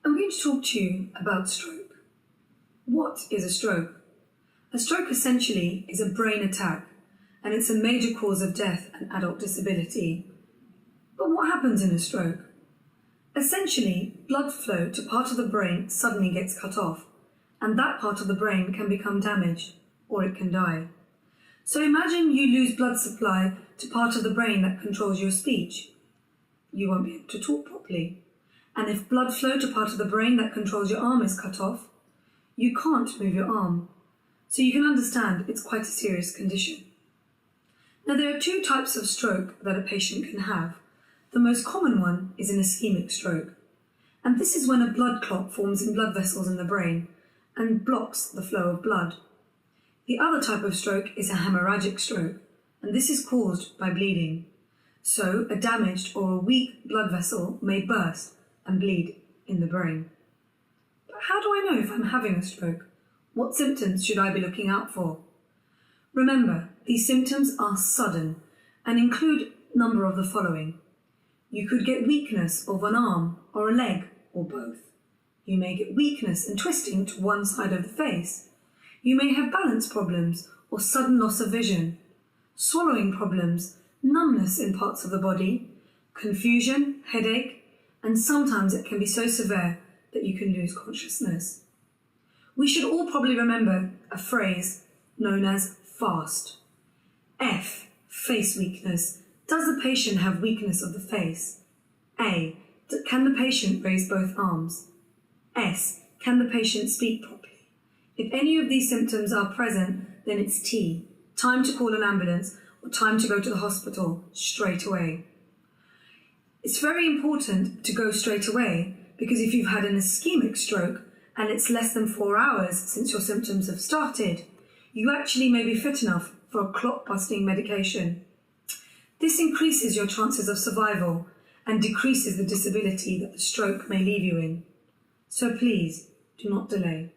I'm going to talk to you about stroke. What is a stroke? A stroke essentially is a brain attack, and it's a major cause of death and adult disability. But what happens in a stroke? Essentially, blood flow to part of the brain suddenly gets cut off, and that part of the brain can become damaged, or it can die. So imagine you lose blood supply to part of the brain that controls your speech. You won't be able to talk properly. And if blood flow to part of the brain that controls your arm is cut off, you can't move your arm. So you can understand it's quite a serious condition. Now there are two types of stroke that a patient can have. The most common one is an ischemic stroke. And this is when a blood clot forms in blood vessels in the brain and blocks the flow of blood. The other type of stroke is a hemorrhagic stroke, and this is caused by bleeding. So a damaged or a weak blood vessel may burst and bleed in the brain. But how do I know if I'm having a stroke? What symptoms should I be looking out for? Remember, these symptoms are sudden and include a number of the following. You could get weakness of an arm or a leg or both. You may get weakness and twisting to one side of the face. You may have balance problems or sudden loss of vision, swallowing problems, numbness in parts of the body, confusion, headache, and sometimes it can be so severe that you can lose consciousness. We should all probably remember a phrase known as FAST. F, face weakness. Does the patient have weakness of the face? A, can the patient raise both arms? S, can the patient speak properly? If any of these symptoms are present, then it's T, time to call an ambulance or time to go to the hospital straight away. It's very important to go straight away because if you've had an ischemic stroke and it's less than 4 hours since your symptoms have started, you actually may be fit enough for a clot-busting medication. This increases your chances of survival and decreases the disability that the stroke may leave you in. So please, do not delay.